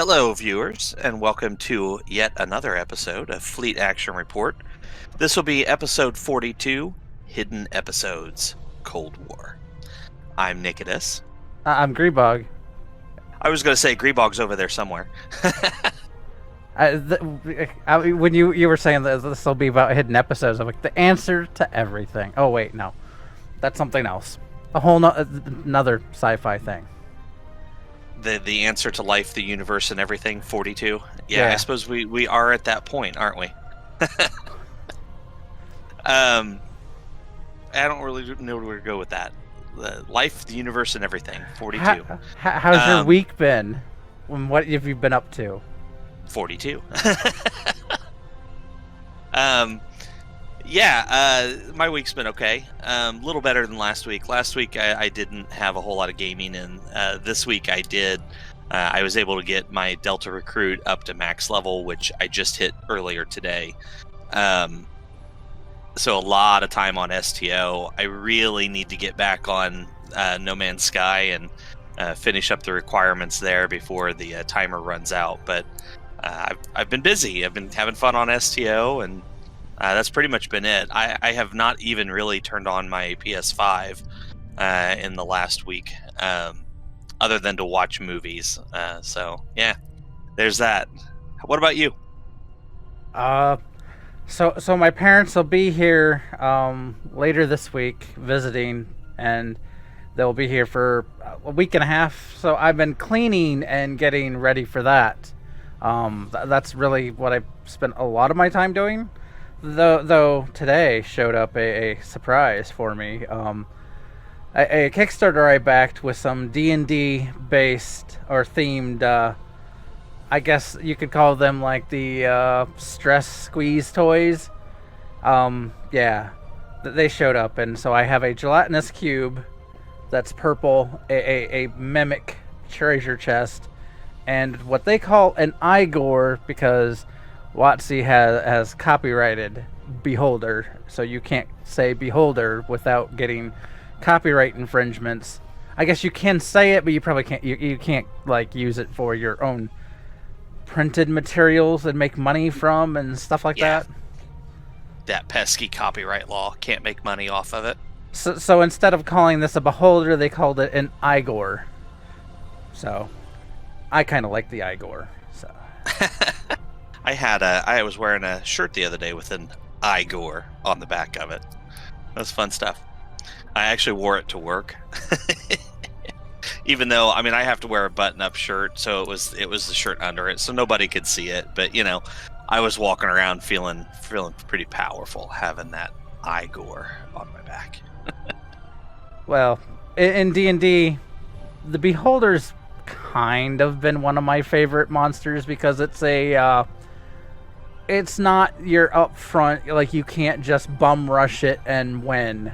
Hello, viewers, and welcome to yet another episode of Fleet Action Report. This will be episode 42, Hidden Episodes, Cold War. I'm Nikodas. I'm Grebog. I was going to say Grebog's over there somewhere. When you were saying that this will be about hidden episodes, I'm like, the answer to everything. Oh, wait, no. That's something else. A whole another sci-fi thing. The answer to life, the universe, and everything, 42. Yeah, I suppose we are at that point, aren't we? I don't really know where to go with that. Life, the universe, and everything, 42. How's your week been? What have you been up to? 42. My week's been okay. A little better than last week. Last week I didn't have a whole lot of gaming, and this week I did. I was able to get my Delta Recruit up to max level, which I just hit earlier today. So a lot of time on STO. I really need to get back on No Man's Sky and finish up the requirements there before the timer runs out. But I've been busy. I've been having fun on STO, and that's pretty much been it. I have not even really turned on my PS5 in the last week, other than to watch movies. So yeah, there's that. What about you? So my parents will be here later this week visiting, and they'll be here for a week and a half. So I've been cleaning and getting ready for that. That's really what I spent a lot of my time doing. Though today showed up a surprise for me. A Kickstarter I backed with some D&D based or themed, I guess you could call them like the stress squeeze toys. They showed up, and so I have a gelatinous cube that's purple, a mimic treasure chest, and what they call an Igor, because WotC has copyrighted Beholder, so you can't say Beholder without getting copyright infringements. I guess you can say it, but you probably can't. You can't like use it for your own printed materials and make money from and stuff like that. That pesky copyright law, can't make money off of it. So instead of calling this a Beholder, they called it an Igor. So I kind of like the Igor. So. I was wearing a shirt the other day with an Igor on the back of it. That was fun stuff. I actually wore it to work. Even though, I mean, I have to wear a button-up shirt, so it was the shirt under it, so nobody could see it. But, you know, I was walking around feeling pretty powerful having that Igor on my back. Well, in D&D, the Beholder's kind of been one of my favorite monsters because it's it's not your up front, like you can't just bum rush it and win.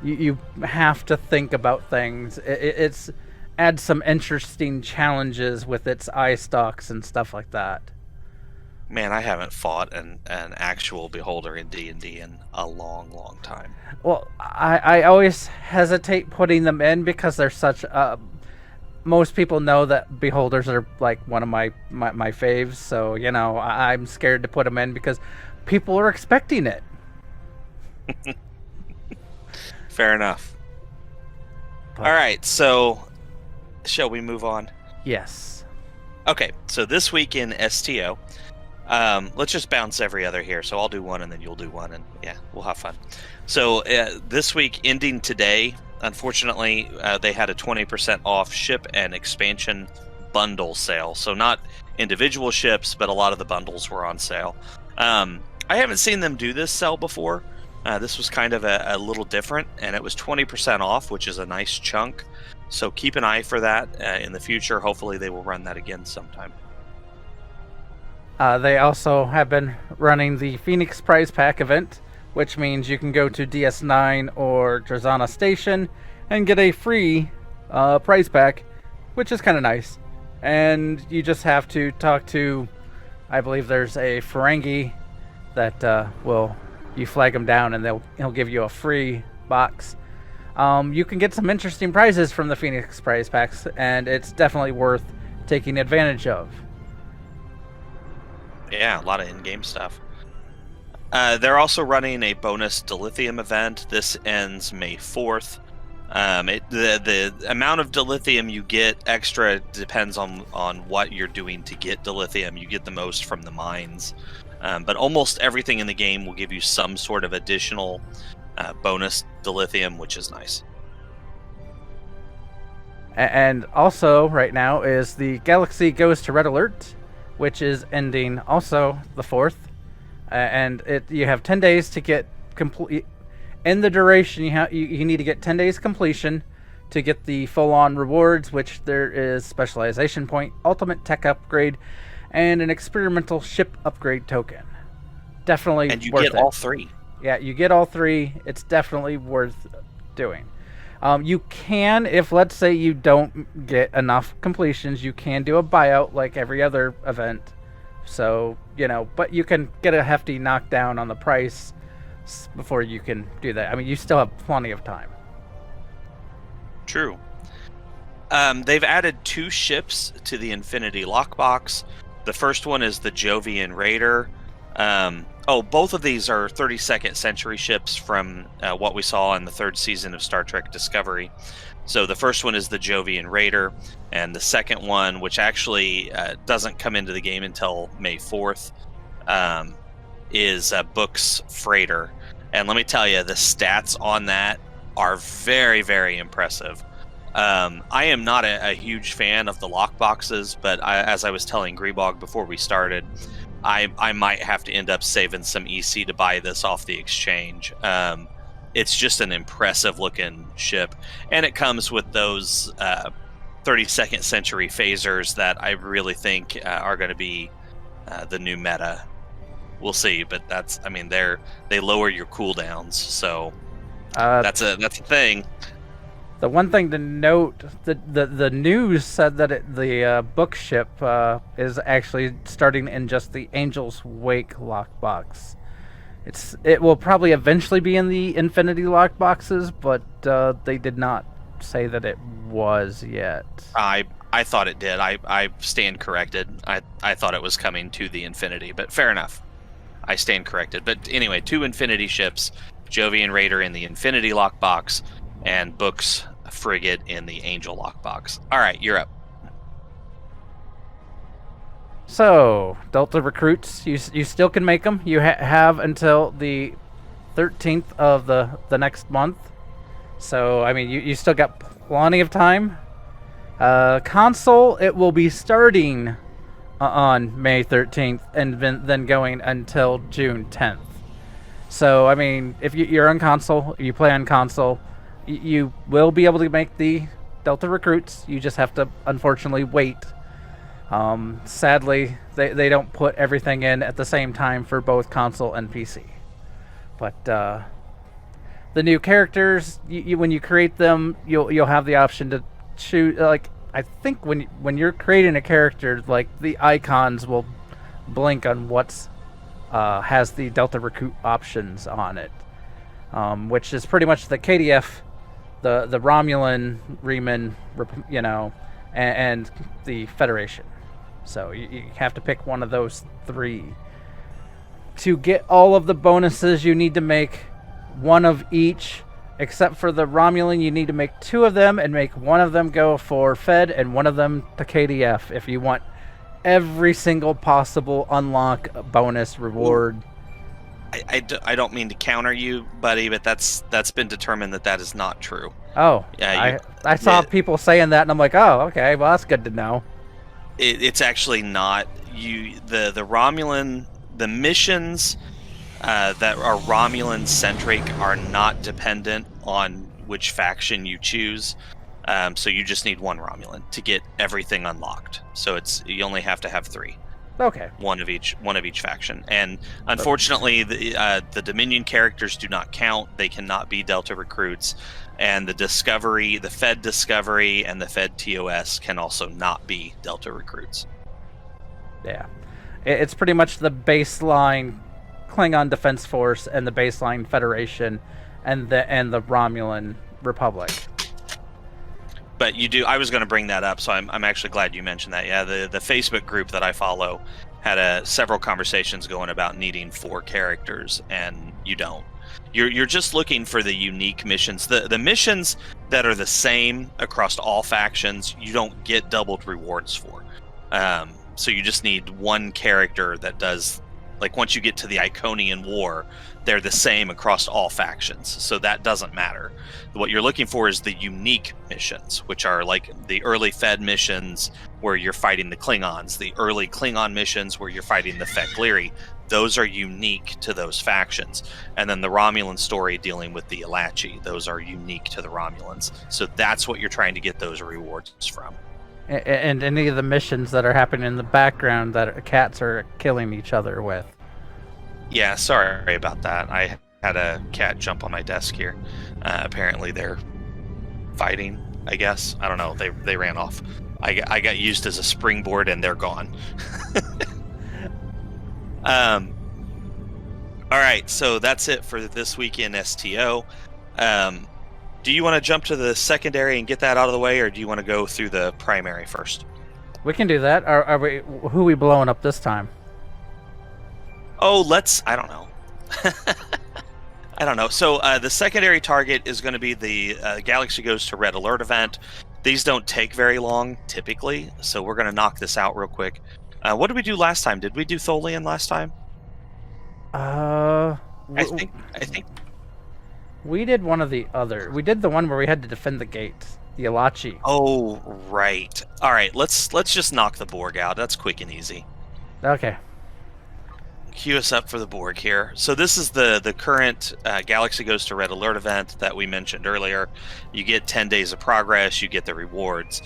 You have to think about things. It's adds some interesting challenges with its eye stalks and stuff like that. Man, I haven't fought an actual Beholder in D&D in a long time. Well, I always hesitate putting them in because they're such most people know that Beholders are like one of my faves, so you know I'm scared to put them in because people are expecting it. Fair enough. All right, so shall we move on? Yes. Okay, so this week in STO, let's just bounce every other here. So I'll do one and then you'll do one, and yeah, we'll have fun. So this week, ending today, unfortunately, they had a 20% off ship and expansion bundle sale. So not individual ships, but a lot of the bundles were on sale. I haven't seen them do this sell before. This was kind of a little different, and it was 20% off, which is a nice chunk. So keep an eye for that in the future. Hopefully they will run that again sometime. They also have been running the Phoenix Prize Pack event, which means you can go to DS9 or Drazana Station and get a free prize pack, which is kind of nice. And you just have to talk to, I believe there's a Ferengi that you flag him down and he'll give you a free box. You can get some interesting prizes from the Phoenix Prize Packs, and it's definitely worth taking advantage of. Yeah, a lot of in-game stuff. They're also running a bonus dilithium event. This ends May 4th. The amount of dilithium you get extra depends on what you're doing to get dilithium. You get the most from the mines, but almost everything in the game will give you some sort of additional bonus dilithium, which is nice. And also, right now, is the Galaxy Goes to Red Alert, which is ending also the 4th. And you have 10 days to get complete. In the duration, you need to get 10 days completion to get the full-on rewards, which there is Specialization Point, Ultimate Tech Upgrade, and an Experimental Ship Upgrade token. Definitely worth it. And you get all 3. Yeah, you get all 3. It's definitely worth doing. You can, if let's say you don't get enough completions, you can do a buyout like every other event. So, but you can get a hefty knockdown on the price before you can do that. I mean, you still have plenty of time. True. They've added 2 ships to the Infinity Lockbox. The first one is the Jovian Raider. Both of these are 32nd century ships from what we saw in the 3rd season of Star Trek Discovery. So the first one is the Jovian Raider, and the second one, which actually doesn't come into the game until May 4th, is Book's Freighter. And let me tell you, the stats on that are very, very impressive. I am not a huge fan of the lockboxes, but as I was telling Grebog before we started, I might have to end up saving some EC to buy this off the exchange. It's just an impressive looking ship, and it comes with those 32nd century phasers that I really think are going to be the new meta. We'll see, but they lower your cooldowns, so that's a thing. The one thing to note, the news said that the book ship is actually starting in just the Angel's Wake lockbox. It will probably eventually be in the Infinity lockboxes, but they did not say that it was yet. I thought it did. I stand corrected. I thought it was coming to the Infinity, but fair enough. I stand corrected. But anyway, 2 Infinity ships, Jovian Raider in the Infinity lockbox, and Book's Frigate in the Angel lockbox. All right, you're up. So, Delta recruits, you still can make them. You have until the 13th of the next month. So, I mean, you still got plenty of time. Console, it will be starting on May 13th and then going until June 10th. So, I mean, if you're on console, you play on console, you will be able to make the Delta recruits. You just have to, unfortunately, wait. Sadly, they don't put everything in at the same time for both console and PC. But the new characters, when you create them, you'll have the option to choose. Like, I think when you're creating a character, like, the icons will blink on what's has the Delta recruit options on it, which is pretty much the KDF, the Romulan, Riemann, and the Federation. So you have to pick one of those 3. To get all of the bonuses, you need to make one of each. Except for the Romulan, you need to make 2 of them and make one of them go for Fed and one of them to KDF if you want every single possible unlock bonus reward. I don't mean to counter you, buddy, but that's been determined that is not true. Oh, yeah. I saw people saying that, and I'm like, oh, okay, well, that's good to know. It's actually not. The Romulan, the missions that are Romulan centric are not dependent on which faction you choose. So you just need 1 Romulan to get everything unlocked. So you only have to have 3. Okay. One of each faction. And unfortunately, the Dominion characters do not count. They cannot be Delta recruits. And the Fed Discovery and the Fed TOS can also not be Delta recruits. Yeah. It's pretty much the baseline Klingon Defense Force and the baseline Federation and the Romulan Republic. But I was going to bring that up, so I'm actually glad you mentioned that. Yeah, the Facebook group that I follow had several conversations going about needing 4 characters, and you don't. You're just looking for the unique missions. The missions that are the same across all factions, you don't get doubled rewards for. So you just need 1 character that does, like once you get to the Iconian War, they're the same across all factions. So that doesn't matter. What you're looking for is the unique missions, which are like the early Fed missions where you're fighting the Klingons, the early Klingon missions where you're fighting the Fek'Liri. Those are unique to those factions. And then the Romulan story dealing with the Alachi, those are unique to the Romulans. So that's what you're trying to get those rewards from. And any of the missions that are happening in the background that cats are killing each other with. Yeah, sorry about that. I had a cat jump on my desk here. Apparently they're fighting, I guess. I don't know. They ran off. I got used as a springboard and they're gone. All right, so that's it for this week in STO. Do you want to jump to the secondary and get that out of the way, or do you want to go through the primary first? We can do that. Are we? Who are we blowing up this time? Oh, I don't know. I don't know. So the secondary target is going to be the Galaxy Goes to Red Alert event. These don't take very long, typically, so we're going to knock this out real quick. What did we do last time? Did we do Tholian last time? I think we did one of the other. We did the one where we had to defend the gate, the Alachi. Oh, right. All right, let's just knock the Borg out. That's quick and easy. Okay. Queue us up for the Borg here. So this is the current Galaxy Goes to Red Alert event that we mentioned earlier. You get 10 days of progress, you get the rewards.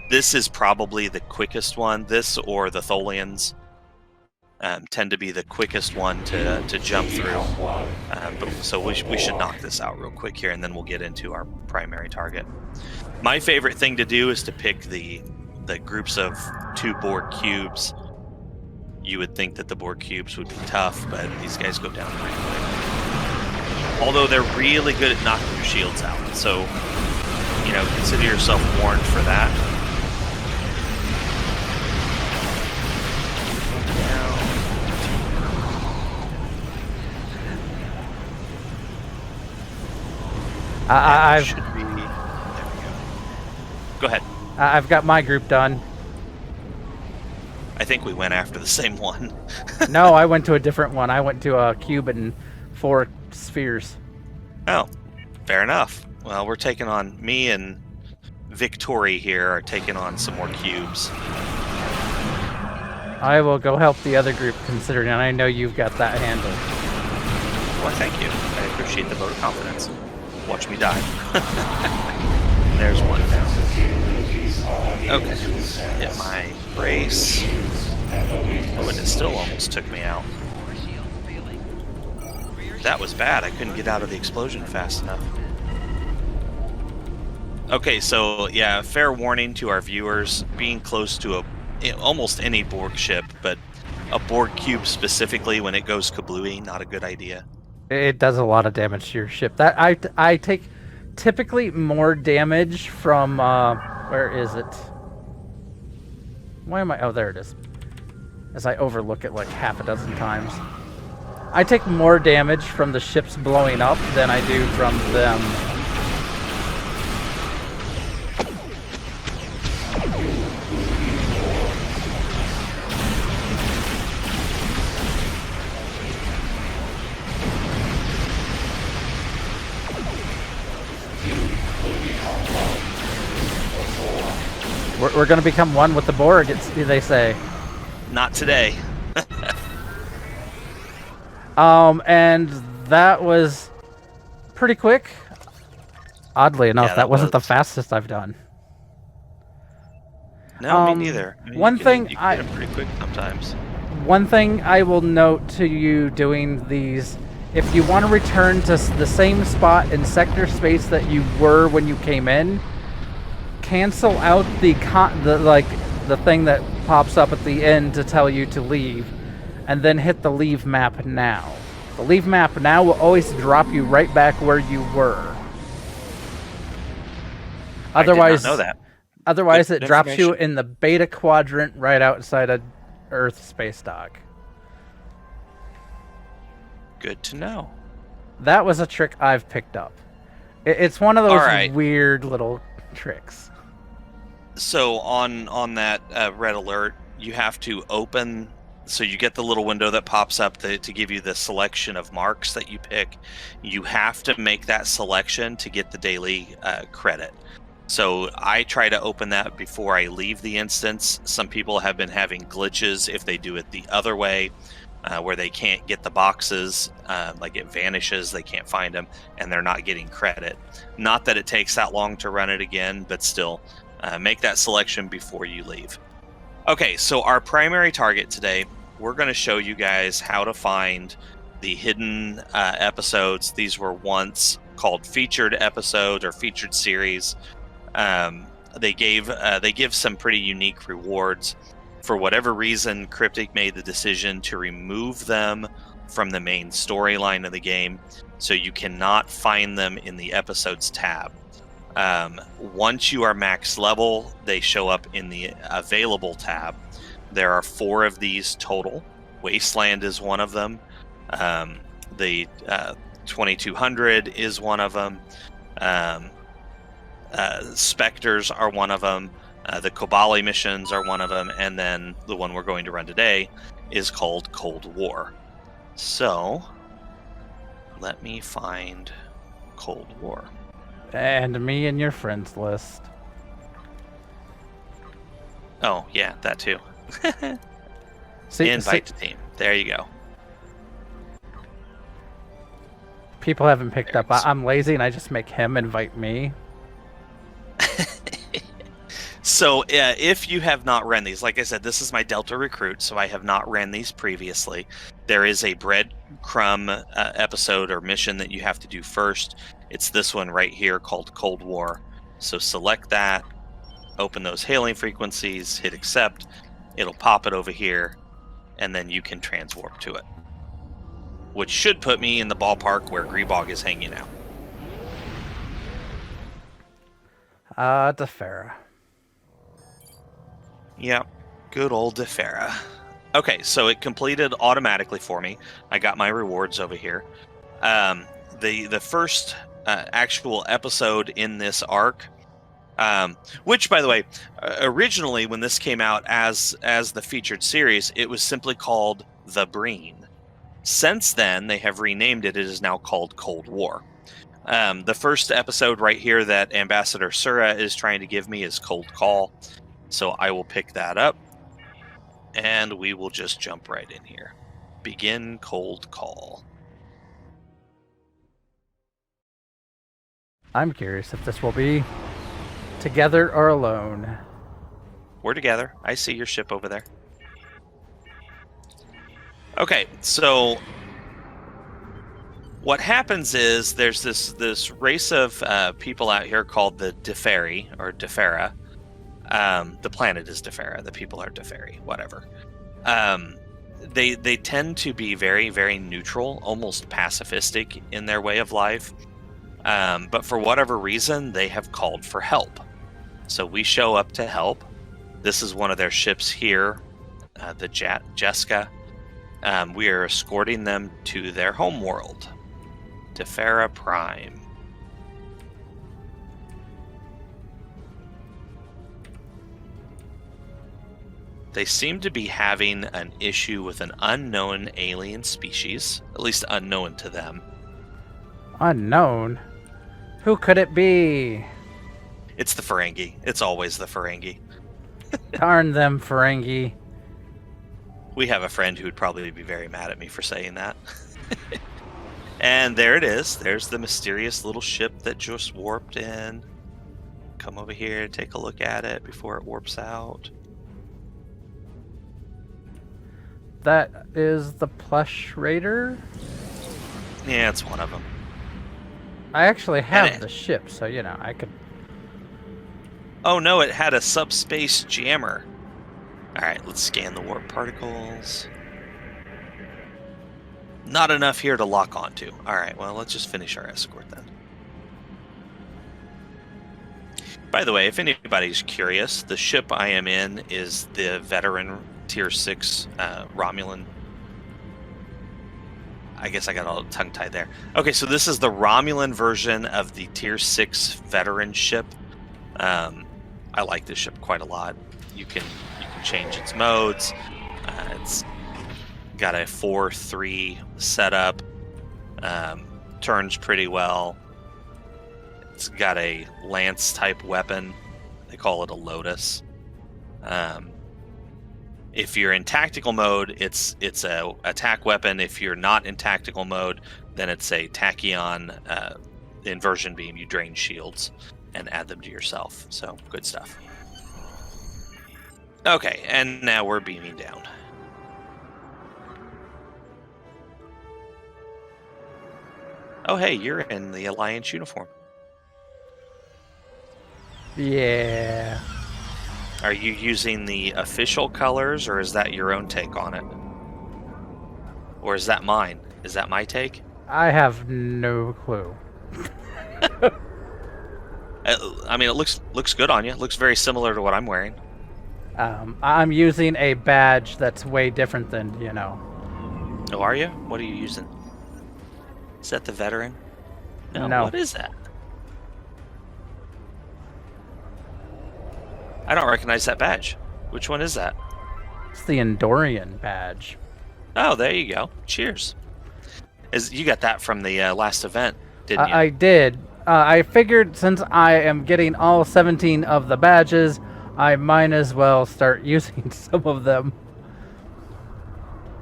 This is probably the quickest one. This or the Tholians tend to be the quickest one to jump through. So we should knock this out real quick here, and then we'll get into our primary target. My favorite thing to do is to pick the groups of 2 Borg cubes. You would think that the Borg cubes would be tough, but these guys go down pretty quick. Although they're really good at knocking your shields out, so, you know, consider yourself warned for that. Should be. There we go. Go ahead. I've got my group done. I think we went after the same one. No, I went to a different one. I went to a cube and 4 spheres. Oh, fair enough. Well, we're taking on, me and Victory here are taking on some more cubes. I will go help the other group, considering I know you've got that handled. Well, thank you. I appreciate the vote of confidence. Watch me die. There's one down. Okay. Get my brace. Oh, and it still almost took me out. That was bad. I couldn't get out of the explosion fast enough. Okay, so yeah, fair warning to our viewers. Being close to almost any Borg ship, but a Borg cube specifically, when it goes kablooey, not a good idea. It does a lot of damage to your ship. That I take typically more damage from where is it? Why am I? Oh, there it is. As I overlook it like half a dozen times. I take more damage from the ships blowing up than I do from them. We're going to become one with the Borg, they say. Not today. And that was pretty quick. Oddly enough, Yeah, that wasn't the fastest I've done. No, me neither. I mean, one thing you can get them pretty quick sometimes. One thing I will note to you doing these, if you want to return to the same spot in sector space that you were when you came in, cancel out the thing that pops up at the end to tell you to leave, and then hit the leave map now. The leave map now will always drop you right back where you were. Otherwise, I did not know that. Otherwise, Good it drops you information. in the beta quadrant right outside of Earth space dock. Good to know. That was a trick I've picked up. It's one of those Alright. weird little tricks. So on that red alert, you have to open. So you get the little window that pops up to give you the selection of marks that you pick. You have to make that selection to get the daily credit. So I try to open that before I leave the instance. Some people have been having glitches if they do it the other way, where they can't get the boxes, like it vanishes, they can't find them, and they're not getting credit. Not that it takes that long to run it again, but still, make that selection before you leave. Okay, so our primary target today, we're going to show you guys how to find the hidden episodes. These were once called featured episodes or featured series. They give some pretty unique rewards. For whatever reason, Cryptic made the decision to remove them from the main storyline of the game, so you cannot find them in the episodes tab. Once you are max level, they show up in the available tab. There are 4 of these total. Wasteland is one of them. The 2200 is one of them. Spectres are one of them. The Kobali missions are one of them, and then the one we're going to run today is called Cold War. So, let me find Cold War. And me in your friends list. Oh, yeah, that too. Invite to team. There you go. People haven't picked up. I'm lazy and I just make him invite me. So, if you have not ran these, like I said, this is my Delta Recruit, so I have not ran these previously. There is a breadcrumb episode or mission that you have to do first. It's this one right here called Cold War. So select that, open those hailing frequencies, hit accept, it'll pop it over here, and then you can transwarp to it. Which should put me in the ballpark where Grebog is hanging out. Deferi. Yep, good old Deferi. Okay, so it completed automatically for me. I got my rewards over here. The first actual episode in this arc, which, by the way, originally when this came out as the featured series, it was simply called The Breen. Since then, they have renamed it. It is now called Cold War. The first episode right here that Ambassador Serra is trying to give me is Cold Call. So I will pick that up, and we will just jump right in here. Begin Cold Call. I'm curious if this will be together or alone. We're together. I see your ship over there. Okay, so what happens is there's this race of people out here called the Deferi, or Defera. The planet is Defera. The people are Deferi. Whatever. They tend to be very, very neutral, almost pacifistic in their way of life. But for whatever reason, they have called for help. So we show up to help. This is one of their ships here, the Jessica. We are escorting them to their homeworld, Defera Prime. They seem to be having an issue with an unknown alien species, at least unknown to them. Unknown? Who could it be? It's the Ferengi. It's always the Ferengi. Darn them Ferengi. We have a friend who would probably be very mad at me for saying that. And there it is. There's the mysterious little ship that just warped in. Come over here, take a look at it before it warps out. That is the plush raider? Yeah, it's one of them. I actually have the ship, so, you know, I could... Oh no, it had a subspace jammer. Alright, let's scan the warp particles. Not enough here to lock onto. Alright, well, let's just finish our escort then. By the way, if anybody's curious, the ship I am in is the veteran tier 6 Romulan. I guess I got all tongue-tied there. Okay, so this is the Romulan version of the tier 6 veteran ship. I like this ship quite a lot. You can change its modes. It's got a 4-3 setup. Turns pretty well. It's got a lance type weapon. They call it a Lotus. If you're in tactical mode, it's a attack weapon. If you're not in tactical mode, then it's a tachyon inversion beam. You drain shields and add them to yourself. So good stuff. Okay, and now we're beaming down. Oh, hey, you're in the Alliance uniform. Yeah. Are you using the official colors, or is that your own take on it? Or is that mine? Is that my take? I have no clue. I mean, it looks good on you. It looks very similar to what I'm wearing. I'm using a badge that's way different than, you know. Oh, are you? What are you using? Is that the veteran? No. What is that? I don't recognize that badge. Which one is that? It's the Endorian badge. Oh, there you go. Cheers. You got that from the last event, didn't you? I did. I figured since I am getting all 17 of the badges, I might as well start using some of them.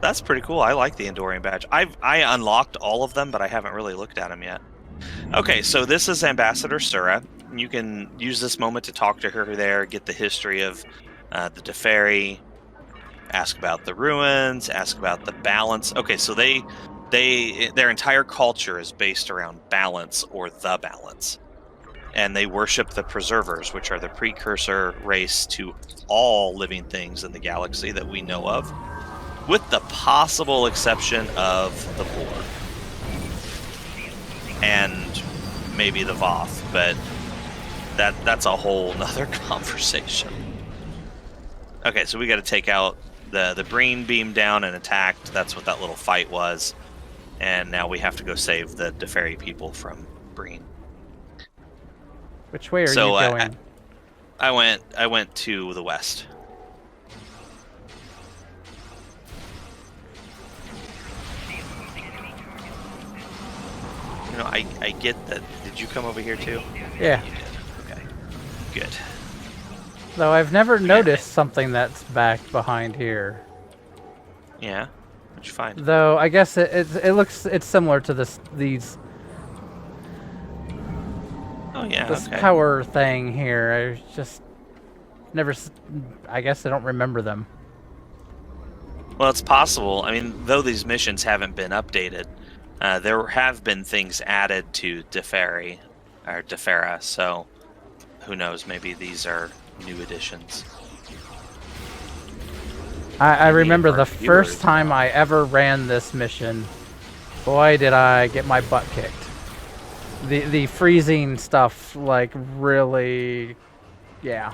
That's pretty cool. I like the Endorian badge. I unlocked all of them, but I haven't really looked at them yet. Okay, so this is Ambassador Serra. You can use this moment to talk to her there, get the history of the Deferi, ask about the ruins, ask about the balance. Okay, so their entire culture is based around balance or the balance. And they worship the Preservers, which are the precursor race to all living things in the galaxy that we know of, with the possible exception of the Borg. And maybe the Voth, but that's a whole nother conversation. Okay, so we got to take out the Breen beam down and attacked. That's what that little fight was. And now we have to go save the Deferi people from Breen. Which way are you going? I went to the west. You know, I get that. Did you come over here too? Yeah. You did. Okay. Good. Though I've never noticed something that's back behind here. Yeah. What'd you find? Though I guess it's similar to these. Oh yeah. This okay. power thing here. I just never. I guess I don't remember them. Well, it's possible. I mean, though these missions haven't been updated, there have been things added to Deferi or Defera. So, who knows? Maybe these are new additions. I remember the first time I ever ran this mission. Boy, did I get my butt kicked. The freezing stuff, like, really, yeah.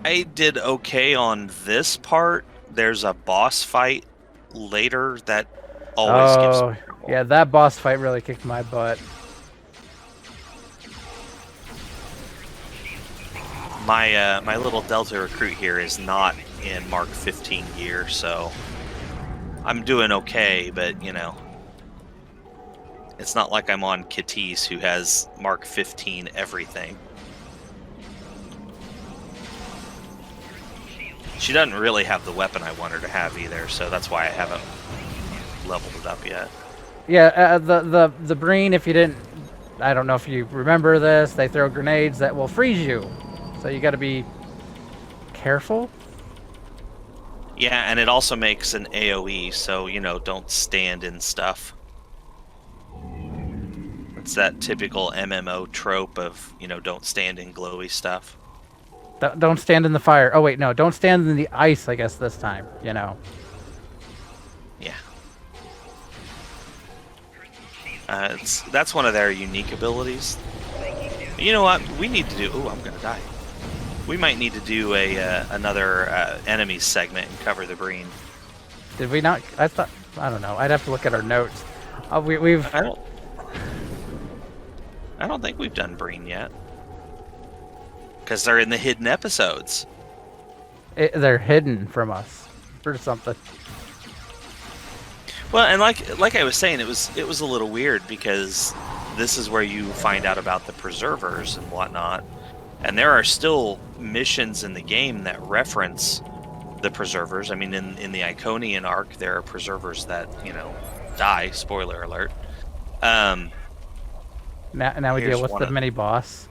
I did okay on this part. There's a boss fight later that always gives me trouble. Yeah, that boss fight really kicked my butt. My little Delta recruit here is not in Mark 15 gear, so I'm doing okay, but, you know, it's not like I'm on Kittis, who has Mark 15 everything. She doesn't really have the weapon I want her to have either, so that's why I haven't leveled it up yet. Yeah, the Breen, if you didn't, I don't know if you remember this, they throw grenades that will freeze you. So you got to be careful. Yeah, and it also makes an AoE, so, you know, don't stand in stuff. It's that typical MMO trope of, you know, don't stand in glowy stuff. Don't stand in the fire. Oh, wait, no. Don't stand in the ice, I guess, this time, you know. Yeah. That's one of their unique abilities. You know what? We need to do... Ooh, I'm going to die. We might need to do another enemies segment and cover the Breen. Did we not? I don't know. I'd have to look at our notes. We've. I don't think we've done Breen yet. Because they're in the hidden episodes. They're hidden from us or something. Well, and like I was saying, it was a little weird because this is where you find out about the preservers and whatnot, and there are still missions in the game that reference the preservers. I mean, in the Iconian arc, there are preservers that die. Spoiler alert. Now we deal with the mini boss.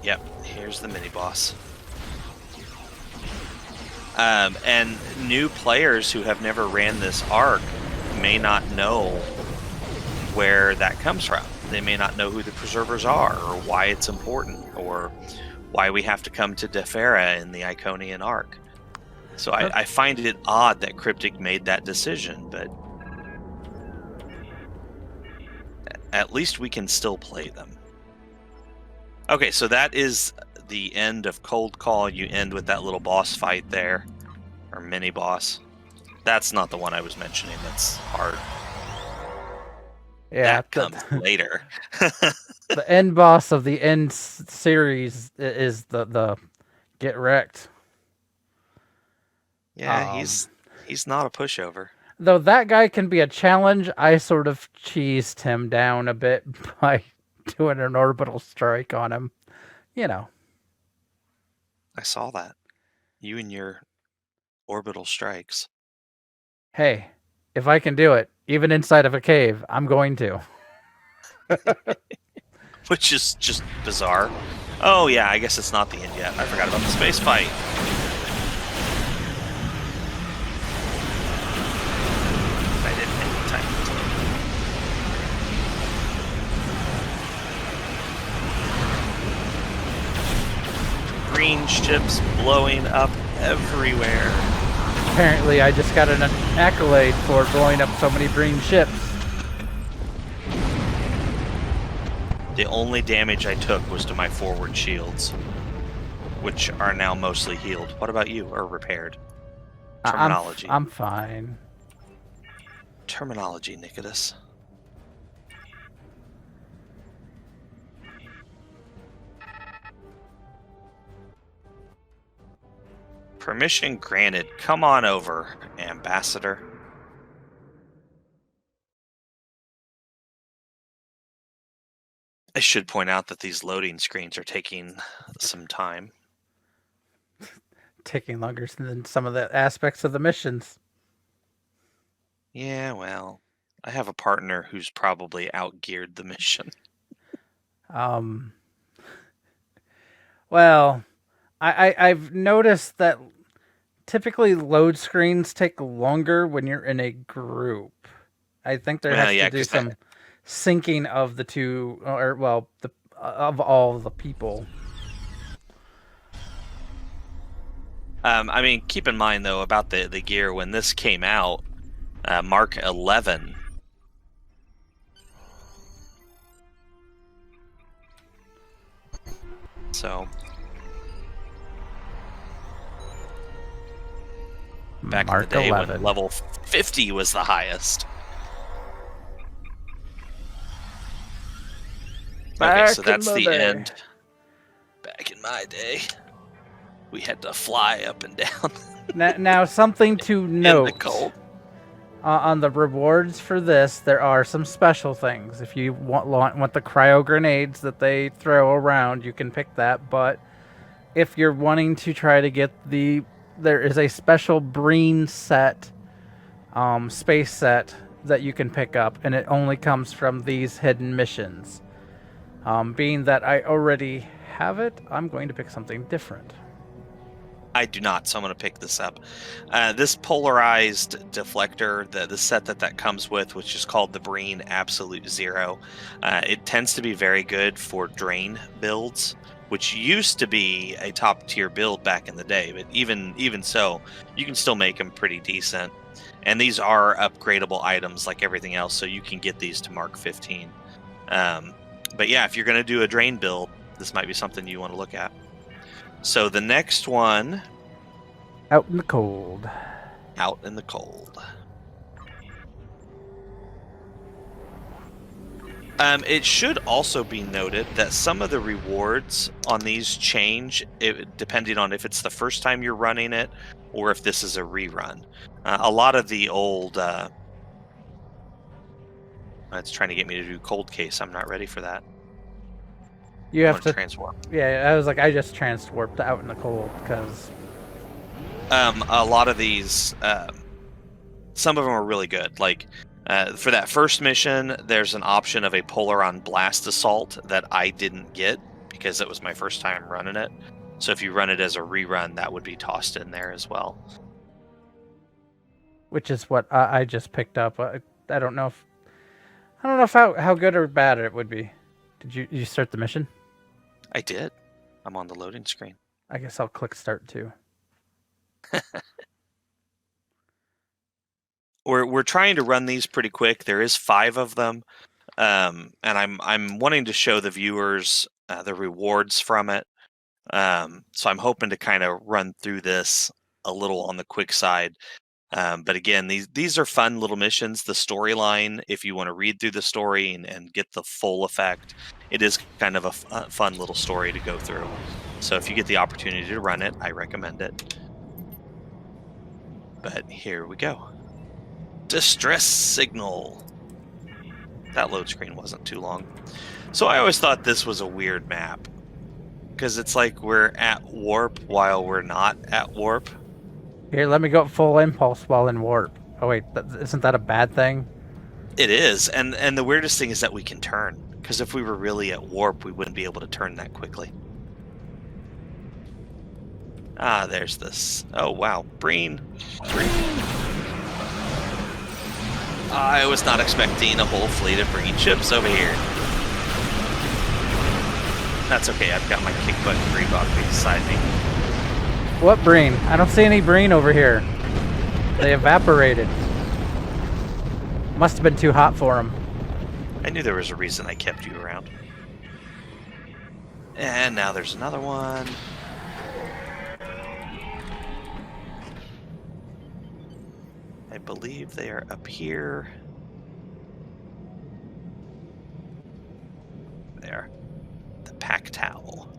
Yep, here's the mini boss. And new players who have never ran this arc may not know where that comes from. They may not know who the preservers are, or why it's important, or why we have to come to Deferi in the Iconian arc. So I find it odd that Cryptic made that decision, but at least we can still play them. Okay, so that is the end of Cold Call. You end with that little boss fight there, or mini boss. That's not the one I was mentioning. That's hard. Yeah, that comes later. The end boss of the end series is the Get Wrecked. Yeah, he's not a pushover. Though that guy can be a challenge, I sort of cheesed him down a bit by doing an orbital strike on him. I saw that. You and your orbital strikes. Hey, if I can do it, even inside of a cave, I'm going to. Which is just bizarre. Oh yeah, I guess it's not the end yet. I forgot about the space fight. I didn't make the time. Green ships blowing up everywhere. Apparently, I just got an accolade for blowing up so many Breen ships. The only damage I took was to my forward shields, which are now mostly healed. What about you? Or repaired? Terminology. I'm fine. Terminology, Nikodas. Permission granted. Come on over, Ambassador. I should point out that these loading screens are taking some time. Taking longer than some of the aspects of the missions. Yeah, well, I have a partner who's probably outgeared the mission. Well, I've noticed that typically load screens take longer when you're in a group. I think there has to do some syncing of the two, of all the people. I mean, keep in mind though about the gear when this came out, Mark 11. So back in the day when level 50 was the highest. Okay, so that's the end. Back in my day, we had to fly up and down. Now something to note. In the cold. On the rewards for this, there are some special things. If you want the cryo grenades that they throw around, you can pick that. But if you're wanting to try to get there is a special Breen set, space set that you can pick up, and it only comes from these hidden missions. Being that I already have it, I'm going to pick something different. I do not, so I'm going to pick this up. This Polarized Deflector, the set that comes with, which is called the Breen Absolute Zero, it tends to be very good for drain builds, which used to be a top-tier build back in the day, but even so, you can still make them pretty decent. And these are upgradable items like everything else, so you can get these to Mark 15. But yeah, if you're going to do a drain build, this might be something you want to look at. So the next one, Out in the cold. out in the cold. It should also be noted that some of the rewards on these change depending on if it's the first time you're running it or if this is a rerun. A lot of the old... it's trying to get me to do cold case. I'm not ready for that. You have to transwarp. Yeah, I was like, I just transwarped out in the cold because... a lot of these, some of them are really good. Like, for that first mission, there's an option of a Polaron Blast Assault that I didn't get because it was my first time running it. So if you run it as a rerun, that would be tossed in there as well. Which is what I just picked up. I don't know if how good or bad it would be. Did you start the mission? I did. I'm on the loading screen. I guess I'll click start too. We're trying to run these pretty quick. There is 5 of them, and I'm wanting to show the viewers the rewards from it. So I'm hoping to kind of run through this a little on the quick side. But again, these are fun little missions. The storyline, if you want to read through the story and get the full effect, it is kind of a fun little story to go through. So if you get the opportunity to run it, I recommend it. But here we go. Distress signal. That load screen wasn't too long. So I always thought this was a weird map because it's like we're at warp while we're not at warp. Here, let me go full impulse while in warp. Oh wait, isn't that a bad thing? It is, and the weirdest thing is that we can turn, because if we were really at warp, we wouldn't be able to turn that quickly. Ah, there's this. Oh wow, Breen. I was not expecting a whole fleet of Breen ships over here. That's okay, I've got my kick button Grebog beside me. What Breen? I don't see any Breen over here. They evaporated. Must have been too hot for them. I knew there was a reason I kept you around. And now there's another one. I believe they are up here. There. The pack towel.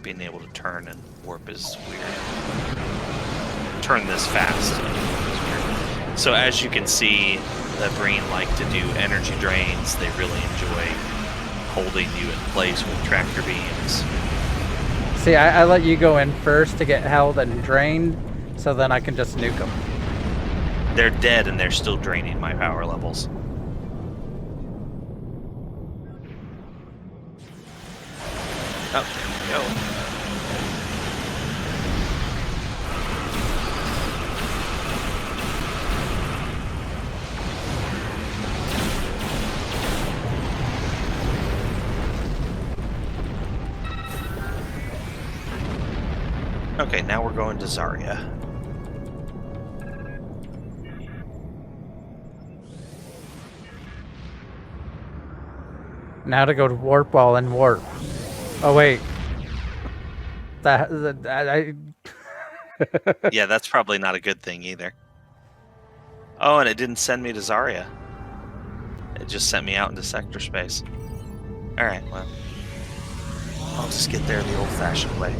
Being able to turn and warp is weird. Turn this fast. So as you can see, the Breen like to do energy drains. They really enjoy holding you in place with tractor beams. See, I let you go in first to get held and drained, so then I can just nuke them. They're dead and they're still draining my power levels. Oh, there we go. Okay, now we're going to Zarya. Now to go to warp while in warp. Oh wait. Yeah, that's probably not a good thing either. Oh, and it didn't send me to Zarya. It just sent me out into sector space. Alright, well. I'll just get there the old-fashioned way.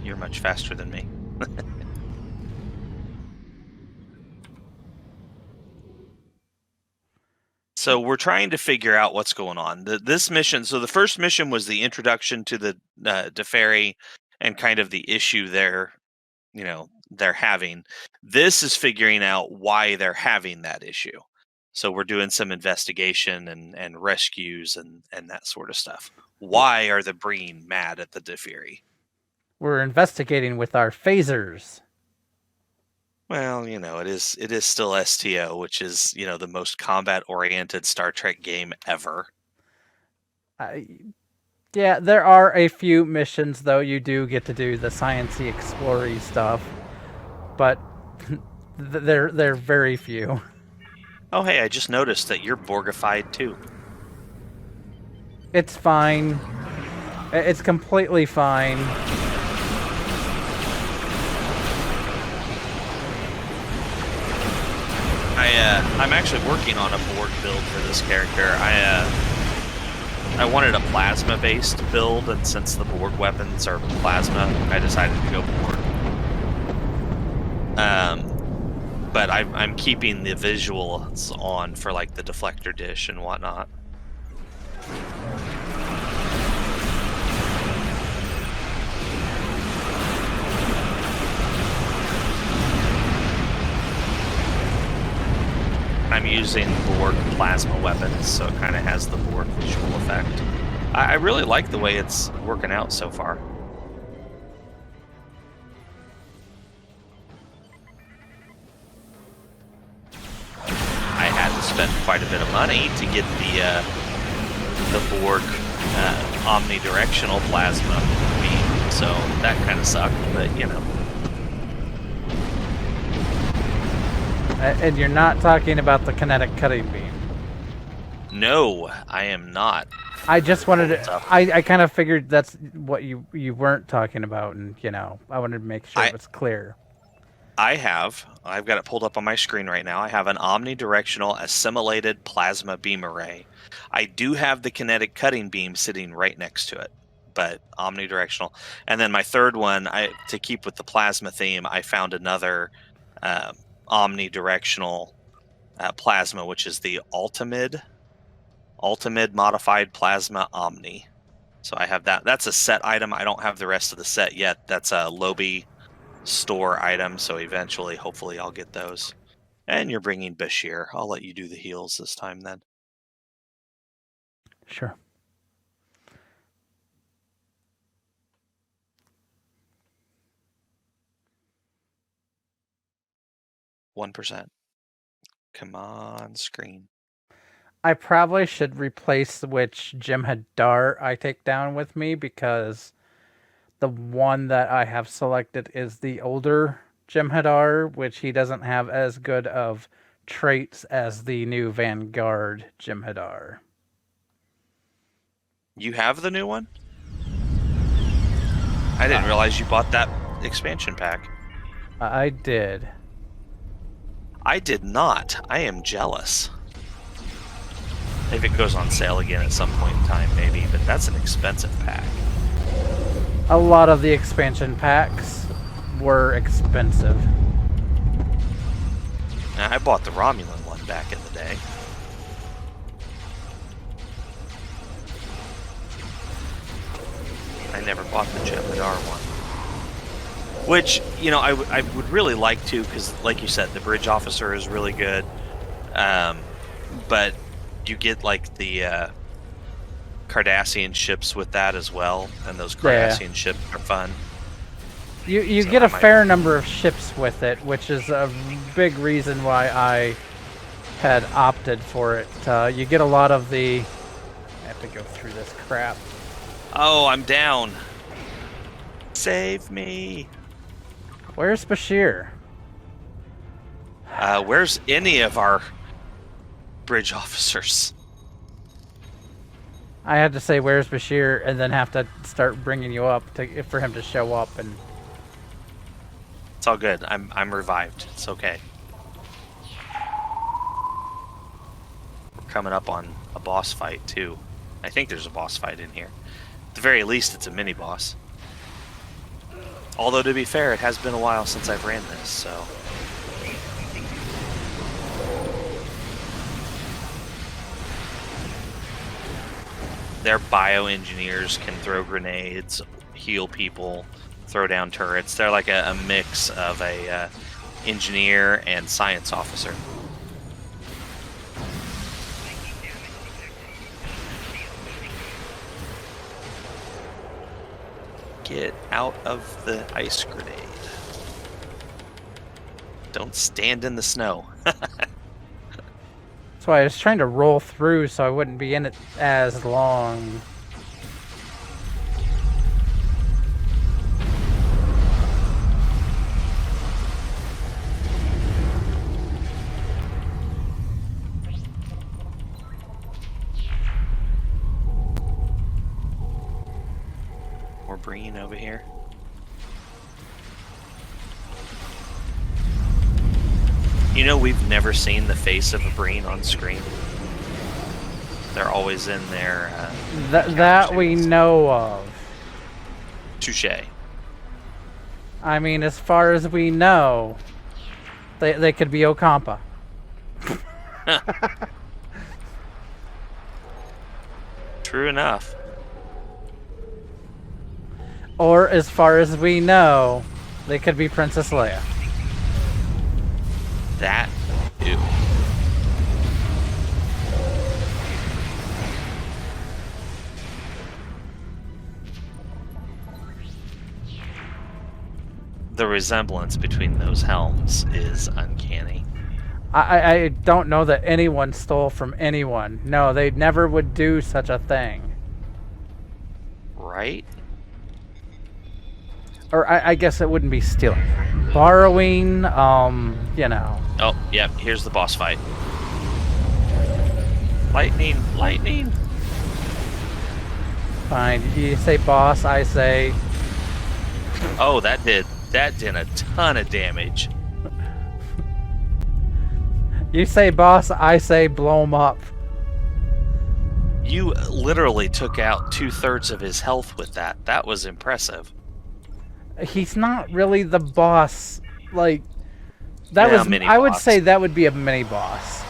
You're much faster than me. So we're trying to figure out what's going on. This mission, so the first mission was the introduction to the Deferi and kind of the issue they're having. This is figuring out why they're having that issue. So we're doing some investigation and rescues and that sort of stuff. Why are the Breen mad at the Deferi? We're investigating with our phasers. Well, it is still STO, which is, the most combat-oriented Star Trek game ever. Yeah, there are a few missions, though. You do get to do the sciencey, explory stuff, but they're very few. Oh, hey, I just noticed that you're Borgified too. It's fine. It's completely fine. I'm actually working on a Borg build for this character. I wanted a plasma-based build, and since the Borg weapons are plasma, I decided to go Borg. But I'm keeping the visuals on for like the deflector dish and whatnot. I'm using Borg plasma weapons, so it kind of has the Borg visual effect. I really like the way it's working out so far. I had to spend quite a bit of money to get the Borg omnidirectional plasma beam, so that kind of sucked, but you know. And you're not talking about the kinetic cutting beam. No, I am not. I just wanted to... I kind of figured that's what you weren't talking about, and, you know, I wanted to make sure it was clear. I've got it pulled up on my screen right now. I have an omnidirectional assimilated plasma beam array. I do have the kinetic cutting beam sitting right next to it, but omnidirectional. And then my third one, to keep with the plasma theme, I found another... omnidirectional plasma, which is the Ultimid modified plasma omni. So I have that. That's a set item. I don't have the rest of the set yet. That's a Lobby store item, so eventually, hopefully, I'll get those. And you're bringing Bashir. I'll let you do the heals this time then. Sure. %. Come on, screen. I probably should replace which Jem'Hadar I take down with me, because the one that I have selected is the older Jem'Hadar, which he doesn't have as good of traits as the new Vanguard Jem'Hadar. You have the new one? I didn't realize you bought that expansion pack. I did. I did not. I am jealous. If it goes on sale again at some point in time, maybe, but that's an expensive pack. A lot of the expansion packs were expensive. Now, I bought the Romulan one back in the day. I never bought the Jem'Hadar one. Which, you know, I would really like to, because, like you said, the bridge officer is really good. But you get, like, the Cardassian ships with that as well, and those Cardassian ships are fun. You so get a fair number of ships with it, which is a big reason why I had opted for it. You get a lot of the... I have to go through this crap. Oh, I'm down. Save me. Where's Bashir? Where's any of our bridge officers? I had to say, where's Bashir, and then have to start bringing you up for him to show up. And it's all good. I'm revived. It's okay. We're coming up on a boss fight, too. I think there's a boss fight in here. At the very least, it's a mini-boss. Although, to be fair, it has been a while since I've ran this, so... Their bioengineers can throw grenades, heal people, throw down turrets. They're like a mix of a engineer and science officer. Get out of the ice grenade. Don't stand in the snow. That's why I was trying to roll through so I wouldn't be in it as long. Breen over here. You know, we've never seen the face of a Breen on screen. They're always in their... that we know of. Touché. I mean, as far as we know, they could be Okampa. True enough. Or as far as we know, they could be Princess Leia. That, ew. The resemblance between those helms is uncanny. I don't know that anyone stole from anyone. No, they never would do such a thing. Right? Or I guess it wouldn't be stealing. Borrowing, you know. Oh, yep, here's the boss fight. Lightning, lightning! Fine, you say boss, I say... Oh, that did a ton of damage. You say boss, I say blow him up. You literally took out 2/3 of his health with that. That was impressive. He's not really the boss. Like, that Yeah, was... mini I would boss. say that would be a mini boss.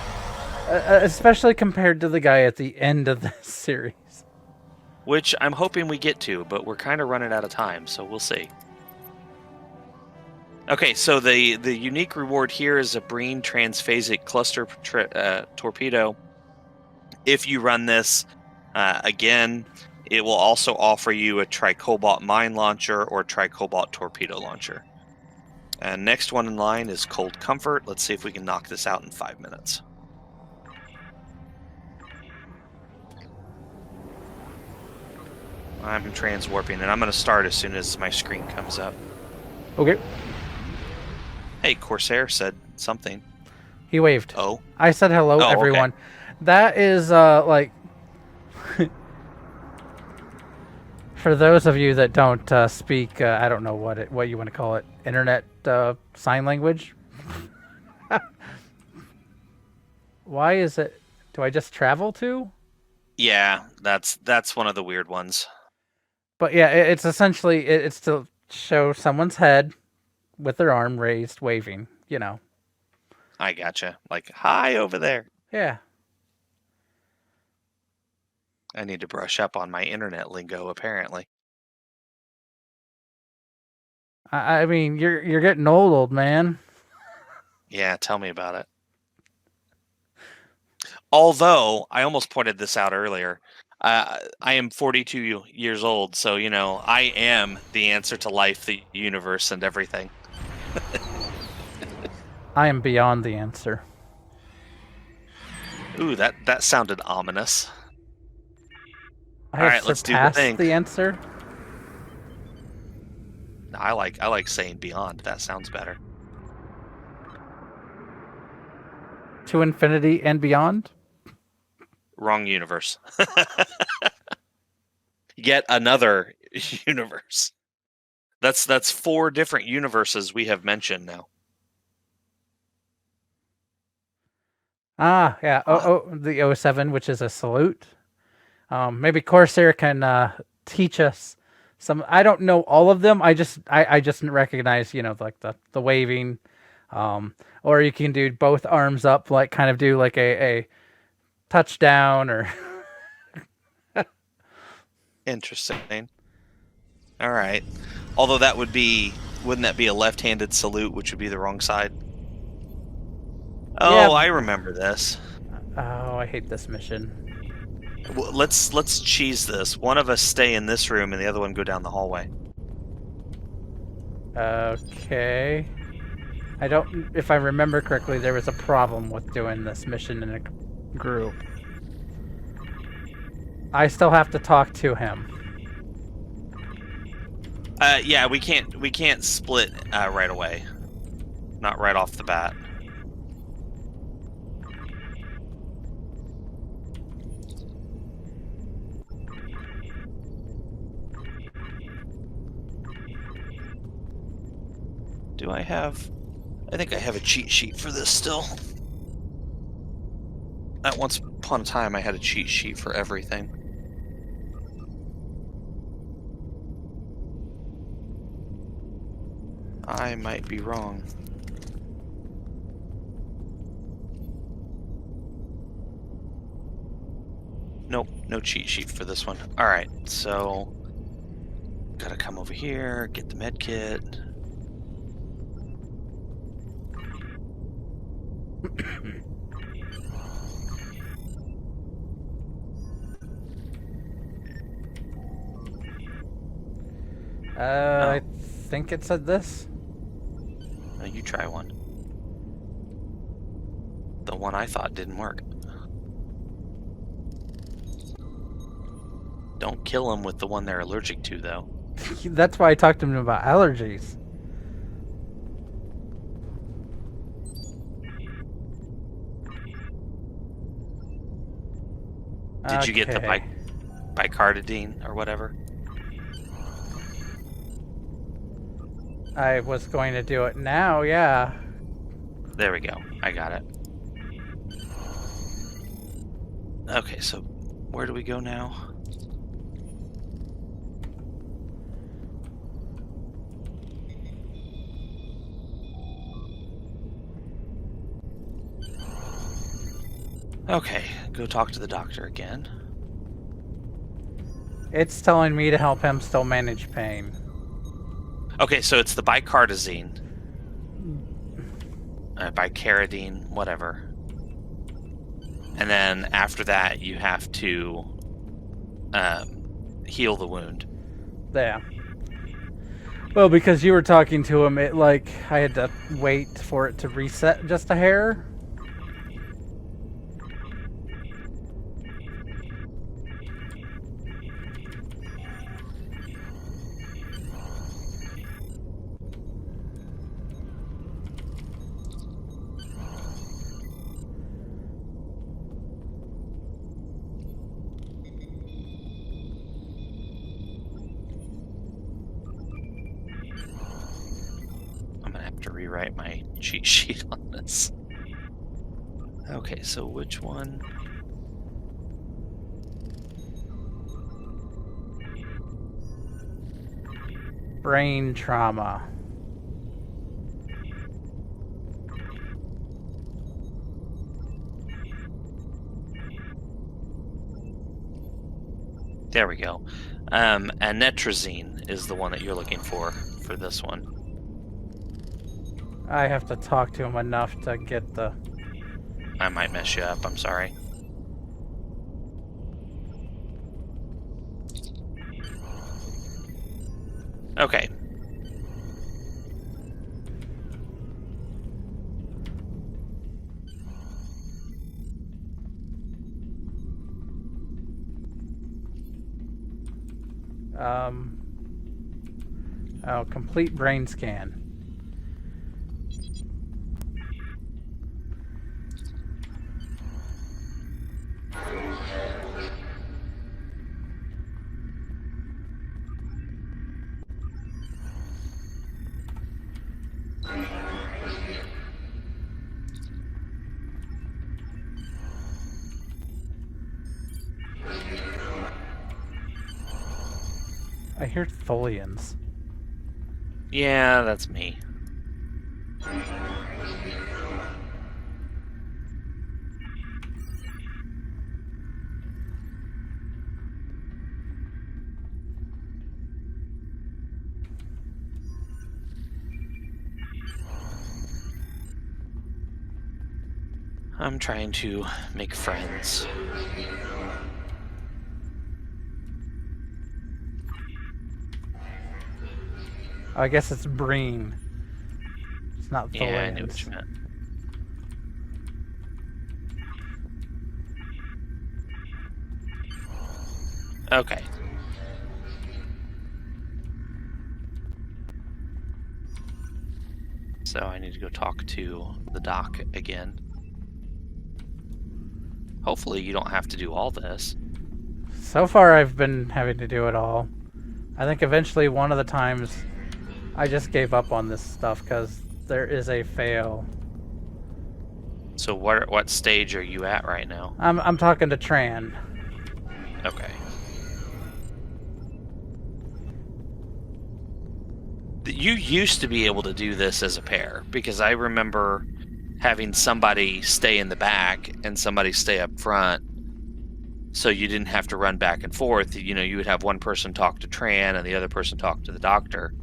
Especially compared to the guy at the end of the series. Which I'm hoping we get to, but we're kind of running out of time, so we'll see. Okay, so the unique reward here is a Breen Transphasic Cluster Torpedo. If you run this, again, it will also offer you a Tricobalt Mine Launcher or Tricobalt Torpedo Launcher. Next one in line is Cold Comfort. Let's see if we can knock this out in 5 minutes. I'm transwarping, and I'm going to start as soon as my screen comes up. Okay. Hey, Corsair said something. He waved. Oh. I said hello, Oh, everyone. okay. That is, like... For those of you that don't speak, I don't know what you want to call it, internet sign language? Why is it... Do I just travel to? Yeah, that's one of the weird ones. But yeah, it's essentially... It's to show someone's head with their arm raised, waving, you know. I gotcha. Like, hi over there. Yeah. I need to brush up on my internet lingo, apparently. I mean, you're getting old man. Yeah, tell me about it. Although, I almost pointed this out earlier. I am 42 years old, so, you know, I am the answer to life, the universe, and everything. I am beyond the answer. Ooh, that sounded ominous. I All have right, let's do the surpassed thing. the answer. I like saying beyond. That sounds better. To infinity and beyond? Wrong universe. Yet another universe. That's 4 different universes we have mentioned now. Ah, yeah. The 07, which is a salute. Maybe Corsair can teach us some. I don't know all of them. I just recognize, you know, like the waving. Or you can do both arms up, like kind of do like a touchdown or. Interesting. All right. Although wouldn't that be a left-handed salute, which would be the wrong side? Oh, Yeah. I remember this. Oh, I hate this mission. Well, let's cheese this. One of us stay in this room, and the other one go down the hallway. Okay. I don't. If I remember correctly, there was a problem with doing this mission in a group. I still have to talk to him. Yeah, we can't split right away. Not right off the bat. Do I have... I think I have a cheat sheet for this still. At once upon a time, I had a cheat sheet for everything. I might be wrong. Nope, no cheat sheet for this one. Alright, so... Gotta come over here, get the med kit. I think it said this. No, you try one. The one I thought didn't work. Don't kill them with the one they're allergic to, though. That's why I talked to him about allergies. Did you get the bicardidine or whatever? I was going to do it now, yeah. There we go. I got it. Okay, so where do we go now? Okay, go talk to the doctor again. It's telling me to help him still manage pain. Okay, so it's the bicardizine. Bicaridine, whatever. And then after that, you have to heal the wound. Yeah. Well, because you were talking to him, it like I had to wait for it to reset just a hair. To rewrite my cheat sheet on this. Okay, so which one? Brain trauma. There we go. Anetrazine is the one that you're looking for this one. I have to talk to him enough to get the... I might mess you up, I'm sorry. Okay. Oh, complete brain scan. I hear Tholians. Yeah, that's me. I'm trying to make friends. I guess it's Breen. It's not Tholians. Yeah, I knew what you meant. Okay. So I need to go talk to the doc again. Hopefully you don't have to do all this. So far I've been having to do it all. I think eventually one of the times I just gave up on this stuff because there is a fail. So what stage are you at right now? I'm talking to Tran. Okay. You used to be able to do this as a pair, because I remember having somebody stay in the back and somebody stay up front, so you didn't have to run back and forth. You know, you would have one person talk to Tran and the other person talk to the doctor.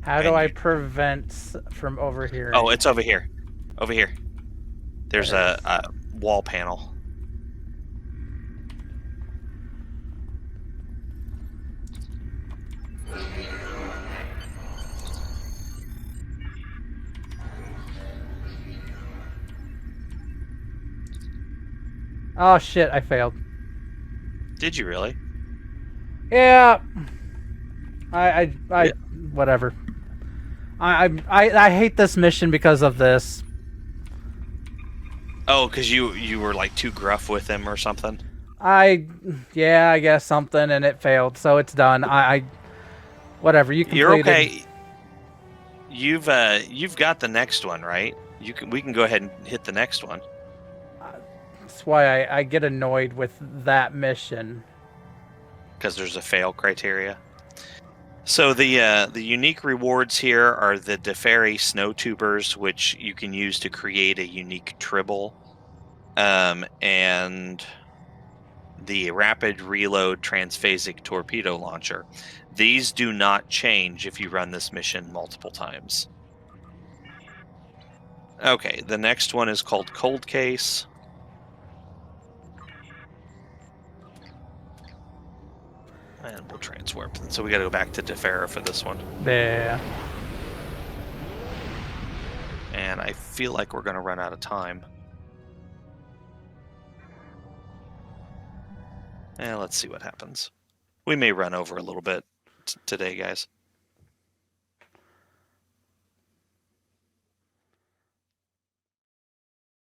How do I prevent from overhearing? Oh, it's over here. Over here. There's a wall panel. Oh shit, I failed. Did you really? Yeah. Whatever. I hate this mission because of this. Oh, because you were like too gruff with him or something? Yeah, I guess something, and it failed, so it's done. Whatever, you completed. You're okay. You've got the next one, right? We can go ahead and hit the next one. That's why I get annoyed with that mission. Because there's a fail criteria. So the unique rewards here are the Deferi snow tubers, which you can use to create a unique tribble, and the rapid reload transphasic torpedo launcher. These do not change if you run this mission multiple times. Okay, the next one is called Cold Case. And we'll transwarp. So we got to go back to Deferi for this one. Yeah. And I feel like we're going to run out of time. And let's see what happens. We may run over a little bit today, guys.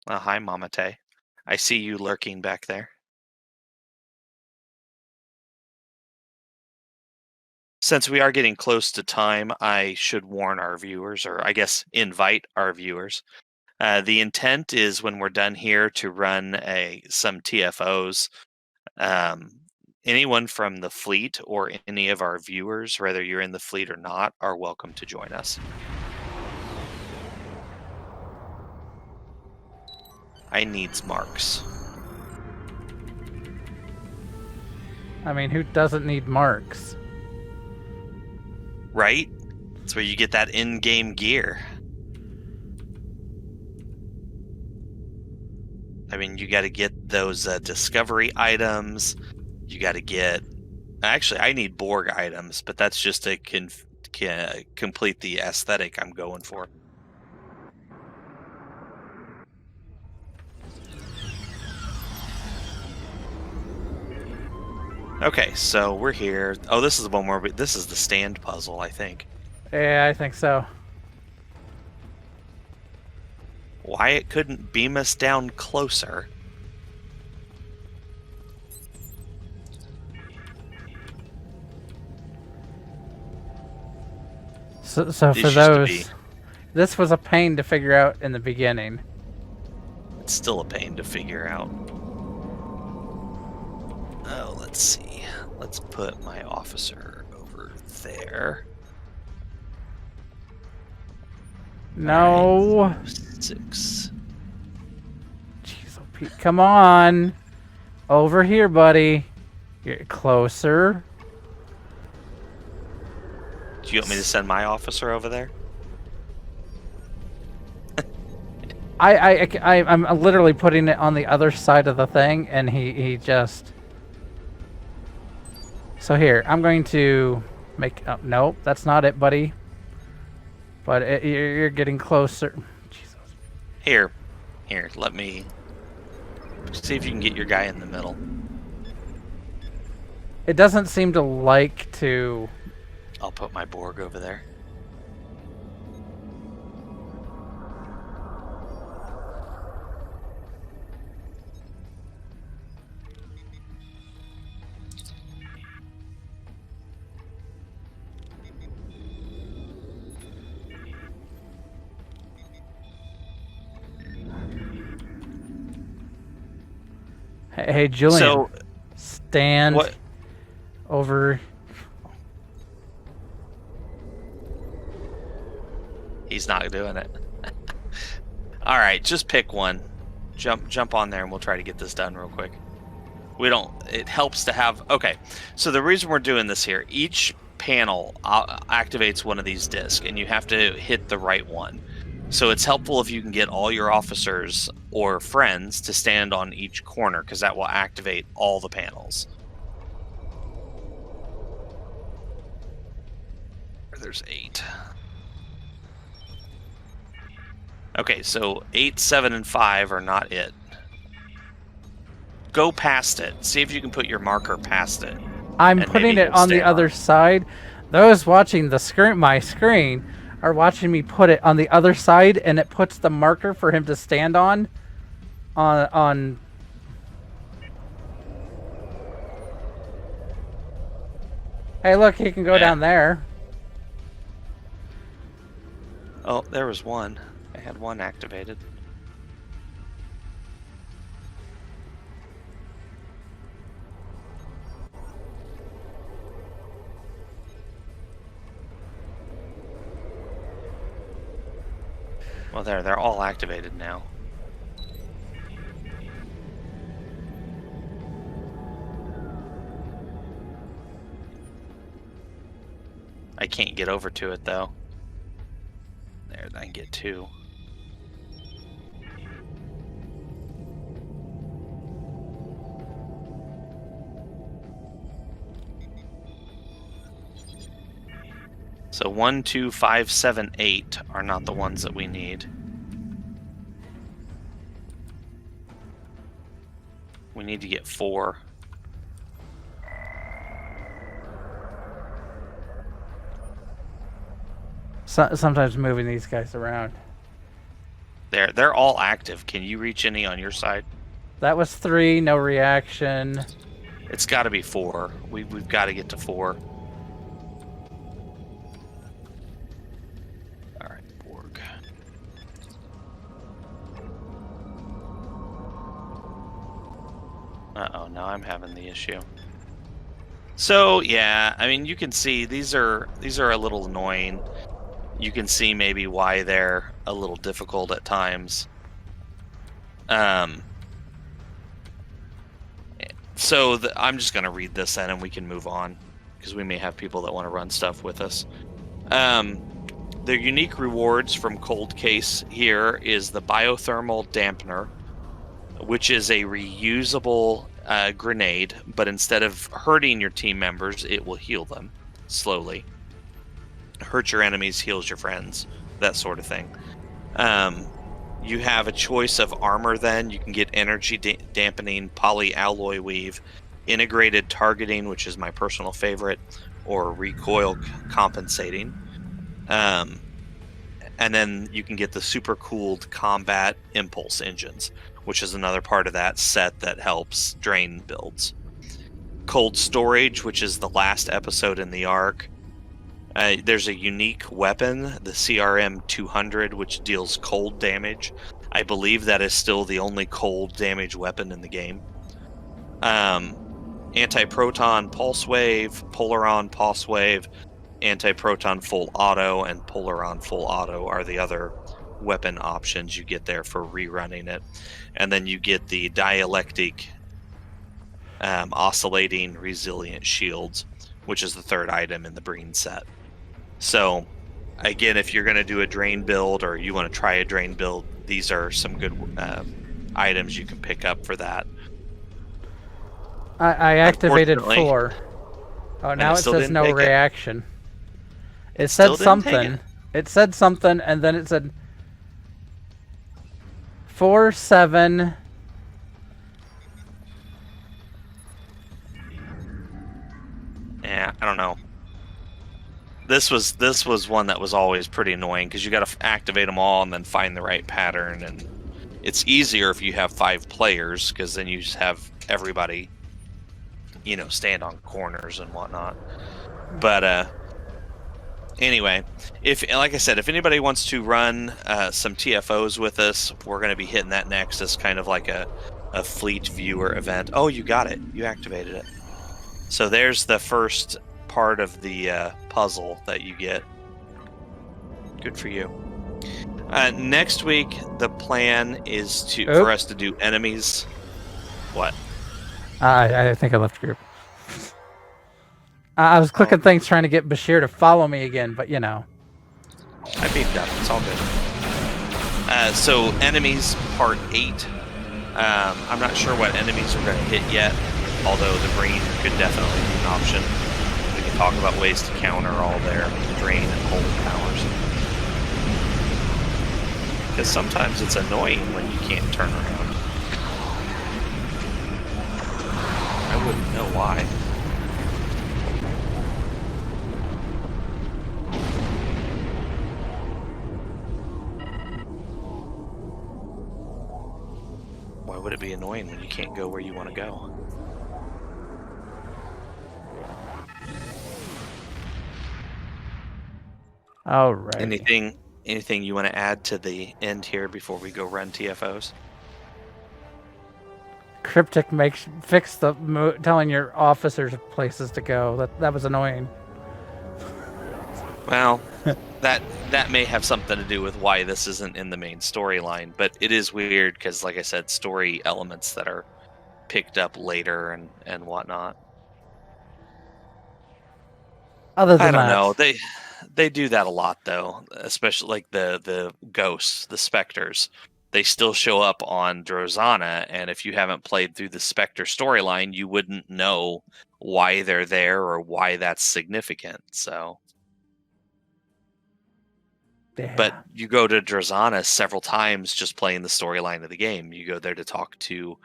Hi, Mama Tay. I see you lurking back there. Since we are getting close to time, I should warn our viewers, or I guess invite our viewers. The intent is when we're done here to run some TFOs. Anyone from the fleet or any of our viewers, whether you're in the fleet or not, are welcome to join us. I needs marks. I mean, who doesn't need marks? Right? That's where you get that in-game gear. I mean, you got to get those discovery items. You got to get... Actually, I need Borg items, but that's just to complete the aesthetic I'm going for. Okay, so we're here. Oh, this is the one where this is the stand puzzle, I think. Yeah, I think so. Wyatt couldn't beam us down closer. So for those, this was a pain to figure out in the beginning. It's still a pain to figure out. Oh, let's see. Let's put my officer over there. No. 6. Jeez, oh Pete, come on. Over here, buddy. You're closer. Do you want me to send my officer over there? I'm literally putting it on the other side of the thing, and he just... So here, I'm going to make... Oh, nope, that's not it, buddy. But you're getting closer. Jesus. Here, let me... See if you can get your guy in the middle. It doesn't seem to like to... I'll put my Borg over there. Hey, Julian. So, stand what? over. He's not doing it. All right, just pick one. Jump on there, and we'll try to get this done real quick. We don't. It helps to have. Okay, so the reason we're doing this here, each panel activates one of these discs, and you have to hit the right one. So it's helpful if you can get all your officers or friends to stand on each corner, because that will activate all the panels. There's 8. Okay, so 8, 7, and 5 are not it. Go past it. See if you can put your marker past it. I'm putting it on the other side. Those watching my screen are watching me put it on the other side, and it puts the marker for him to stand on. Hey, look, he can go down there. Oh, there was one. I had one activated. Well, they're all activated now. I can't get over to it, though. There, I can get 2. So 1, 2, 5, 7, 8 are not the ones that we need. We need to get 4. Sometimes moving these guys around. They're all active. Can you reach any on your side? That was 3, no reaction. It's got to be 4. We've got to get to 4. All right, Borg. Uh-oh, now I'm having the issue. So yeah, I mean, you can see these are a little annoying. You can see maybe why they're a little difficult at times. So I'm just going to read this then, and we can move on, because we may have people that want to run stuff with us. The unique rewards from Cold Case here is the Biothermal Dampener, which is a reusable grenade, but instead of hurting your team members, it will heal them slowly. Hurt your enemies, heals your friends, that sort of thing. You have a choice of armor then. You can get energy dampening, polyalloy weave, integrated targeting, which is my personal favorite, or recoil compensating. And then you can get the super cooled combat impulse engines, which is another part of that set that helps drain builds. Cold storage, which is the last episode in the arc. There's a unique weapon, the CRM 200, which deals cold damage. I believe that is still the only cold damage weapon in the game. Anti-proton pulse wave, Polaron pulse wave, anti-proton full auto, and Polaron full auto are the other weapon options you get there for rerunning it. And then you get the dialectic oscillating resilient shields, which is the third item in the Breen set. So, again, if you're going to do a drain build or you want to try a drain build, these are some good items you can pick up for that. I activated 4. Oh, now it says no reaction. It said something. It said something, and then it said 4, 7. Yeah, I don't know. This was one that was always pretty annoying, because you got to activate them all and then find the right pattern, and it's easier if you have 5 players, because then you just have everybody, stand on corners and whatnot. But anyway, like I said, if anybody wants to run some TFOs with us, we're going to be hitting that next as kind of like a a fleet viewer event. Oh, you got it. You activated it. So there's the first part of the puzzle that you get. Good for you. Next week, the plan is for us to do enemies. What? I think I left the group. I was clicking things trying to get Bashir to follow me again, but you know. I beamed up. It's all good. So enemies part 8. I'm not sure what enemies are going to hit yet, although the Breen could definitely be an option. We can talk about ways to counter all their drain and hold powers. Because sometimes it's annoying when you can't turn around. I wouldn't know why. Why would it be annoying when you can't go where you want to go? All right. Anything you want to add to the end here before we go run TFOs? Cryptic fix the telling your officers places to go. That was annoying. Well, that may have something to do with why this isn't in the main storyline, but it is weird because, like I said, story elements that are picked up later and whatnot. Other than I don't that, know. They do that a lot though, especially like the ghosts, the specters. They still show up on Drozana, and if you haven't played through the Spectre storyline, you wouldn't know why they're there or why that's significant. So, yeah. But you go to Drozana several times just playing the storyline of the game. You go there to talk to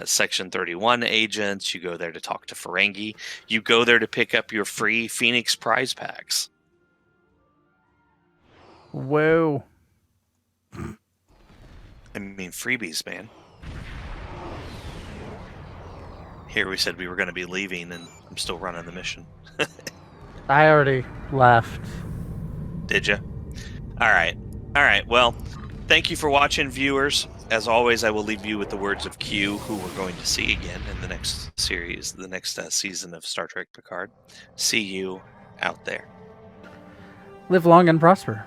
Section 31 agents. You go there to talk to Ferengi. You go there to pick up your free Phoenix prize packs. Whoa. I mean, freebies, man. Here we said we were going to be leaving, and I'm still running the mission. I already left. Did you? All right. Well, thank you for watching, viewers. As always, I will leave you with the words of Q, who we're going to see again in the next series, the next season of Star Trek Picard. See you out there. Live long and prosper.